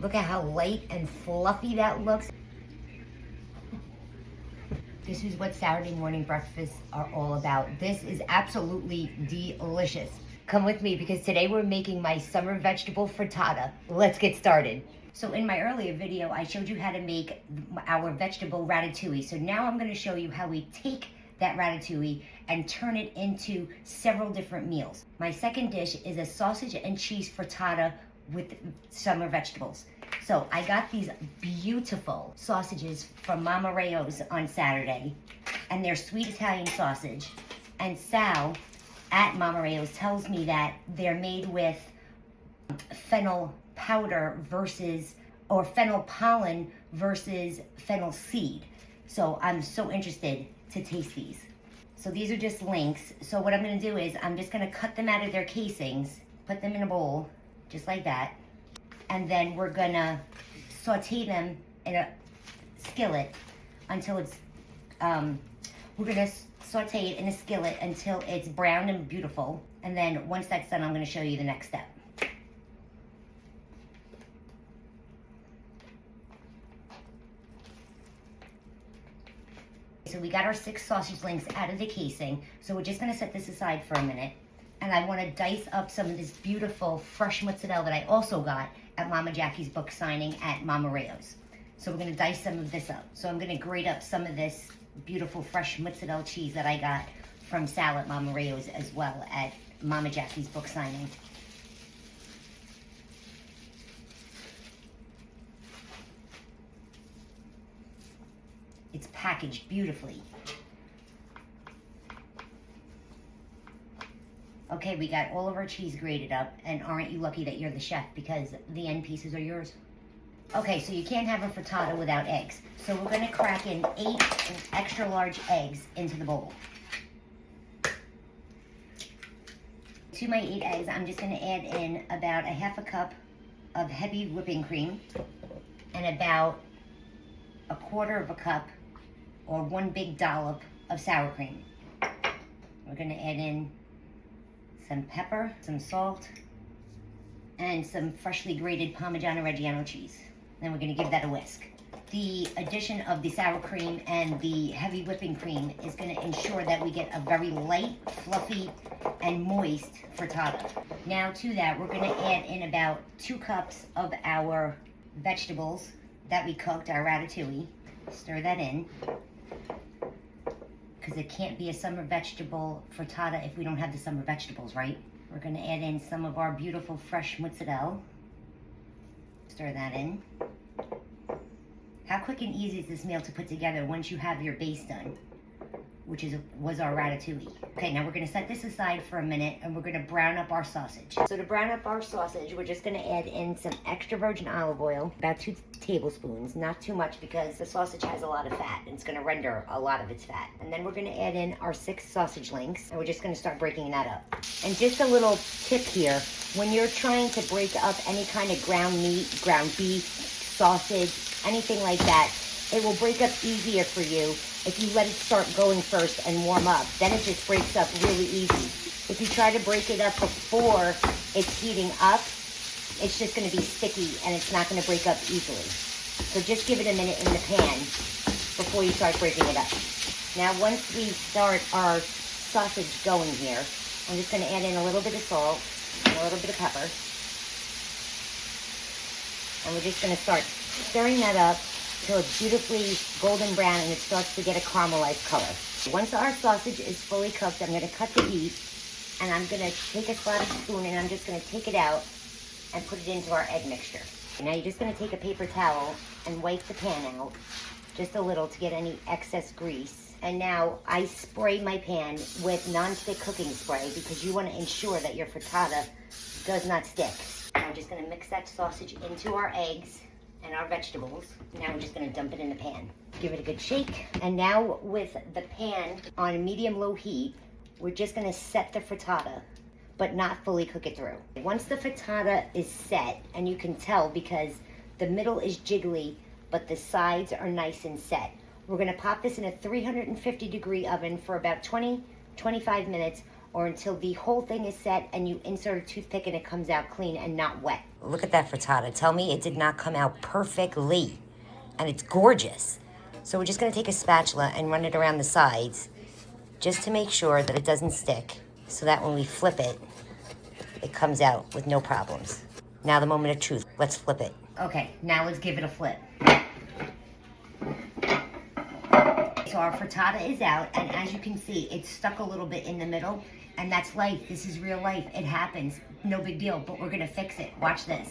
Look at how light and fluffy that looks. This is what Saturday morning breakfasts are all about. This is absolutely delicious. Come with me because today we're making my summer vegetable frittata. Let's get started. So in my earlier video, I showed you how to make our vegetable ratatouille. So now I'm gonna show you how we take that ratatouille and turn it into several different meals. My second dish is a sausage and cheese frittata with summer vegetables. So I got these beautiful sausages from Mama Rayo's on Saturday, and they're sweet Italian sausage. And Sal at Mama Rayo's tells me that they're made with fennel powder or fennel pollen versus fennel seed. So I'm so interested to taste these. So these are just links. So what I'm gonna do is I'm just gonna cut them out of their casings, put them in a bowl, just like that. And then we're gonna saute them in a skillet until it's, we're gonna saute it in a skillet until it's brown and beautiful. And then once that's done, I'm gonna show you the next step. So we got our 6 sausage links out of the casing. So we're just gonna set this aside for a minute. And I wanna dice up some of this beautiful fresh mozzarella that I also got at Mama Jackie's book signing at Mama Rayo's. So we're gonna dice some of this up. So I'm gonna grate up some of this beautiful fresh mozzarella cheese that I got from Sal at Mama Rayo's as well at Mama Jackie's book signing. It's packaged beautifully. Okay, we got all of our cheese grated up, and aren't you lucky that you're the chef because the end pieces are yours? Okay, so you can't have a frittata without eggs. So we're gonna crack in 8 extra large eggs into the bowl. To my 8 eggs, I'm just gonna add in about a half a cup of heavy whipping cream and about a quarter of a cup or 1 big dollop of sour cream. We're gonna add in some pepper, some salt, and some freshly grated Parmigiano-Reggiano cheese. Then we're gonna give that a whisk. The addition of the sour cream and the heavy whipping cream is gonna ensure that we get a very light, fluffy, and moist frittata. Now to that, we're gonna add in about 2 cups of our vegetables that we cooked, our ratatouille. Stir that in, because it can't be a summer vegetable frittata if we don't have the summer vegetables, right? We're gonna add in some of our beautiful fresh mozzarella. Stir that in. How quick and easy is this meal to put together once you have your base done, which was our ratatouille. Okay, now we're gonna set this aside for a minute and we're gonna brown up our sausage. So to brown up our sausage, we're just gonna add in some extra virgin olive oil, about 2 tablespoons, not too much because the sausage has a lot of fat and it's gonna render a lot of its fat. And then we're gonna add in our 6 sausage links and we're just gonna start breaking that up. And just a little tip here, when you're trying to break up any kind of ground meat, ground beef, sausage, anything like that, it will break up easier for you if you let it start going first and warm up. Then it just breaks up really easy. If you try to break it up before it's heating up, it's just gonna be sticky and it's not gonna break up easily. So just give it a minute in the pan before you start breaking it up. Now once we start our sausage going here, I'm just gonna add in a little bit of salt and a little bit of pepper. And we're just gonna start stirring that up until it's beautifully golden brown and it starts to get a caramelized color. Once our sausage is fully cooked, I'm gonna cut the heat and I'm gonna take a slotted spoon and I'm just gonna take it out and put it into our egg mixture. Now you're just gonna take a paper towel and wipe the pan out, just a little to get any excess grease. And now I spray my pan with non-stick cooking spray because you wanna ensure that your frittata does not stick. I'm just gonna mix that sausage into our eggs and our vegetables. Now we're just gonna dump it in the pan. Give it a good shake. And now with the pan on medium-low heat, we're just gonna set the frittata, but not fully cook it through. Once the frittata is set, and you can tell because the middle is jiggly, but the sides are nice and set, we're gonna pop this in a 350-degree oven for about 20-25 minutes or until the whole thing is set and you insert a toothpick and it comes out clean and not wet. Look at that frittata. Tell me it did not come out perfectly. And it's gorgeous. So we're just gonna take a spatula and run it around the sides just to make sure that it doesn't stick, so that when we flip it, it comes out with no problems. Now the moment of truth, let's flip it. Okay, now let's give it a flip. So our frittata is out, and as you can see, it's stuck a little bit in the middle, and that's life. This is real life. It happens. No big deal, but we're gonna fix it. Watch this.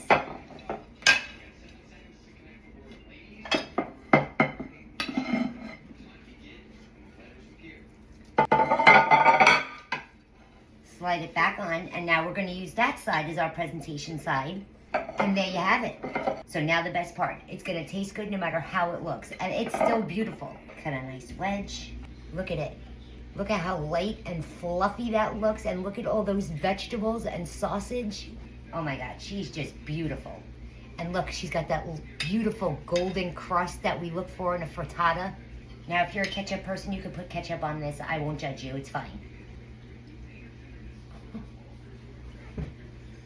Slide it back on, and now we're gonna use that side as our presentation side. And there you have it. So now the best part, it's gonna taste good no matter how it looks. And it's still beautiful. Cut a nice wedge. Look at it. Look at how light and fluffy that looks. And look at all those vegetables and sausage. Oh my God, she's just beautiful. And look, she's got that beautiful golden crust that we look for in a frittata. Now, if you're a ketchup person, you can put ketchup on this. I won't judge you, it's fine.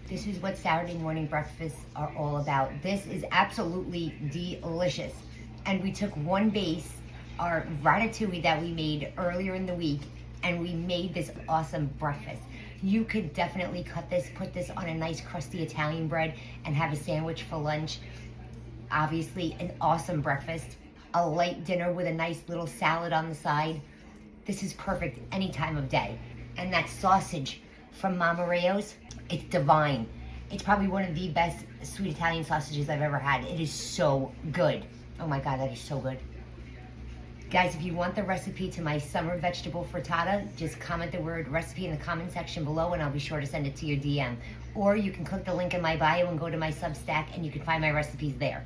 This is what Saturday morning breakfasts are all about. This is absolutely delicious. And we took one base, our ratatouille that we made earlier in the week, and we made this awesome breakfast. You could definitely cut this, put this on a nice crusty Italian bread and have a sandwich for lunch. Obviously, an awesome breakfast. A light dinner with a nice little salad on the side. This is perfect any time of day. And that sausage from Mama Rayo's, it's divine. It's probably one of the best sweet Italian sausages I've ever had. It is so good. Oh my God, that is so good. Guys, if you want the recipe to my summer vegetable frittata, just comment the word recipe in the comment section below and I'll be sure to send it to your DM. Or you can click the link in my bio and go to my Substack and you can find my recipes there.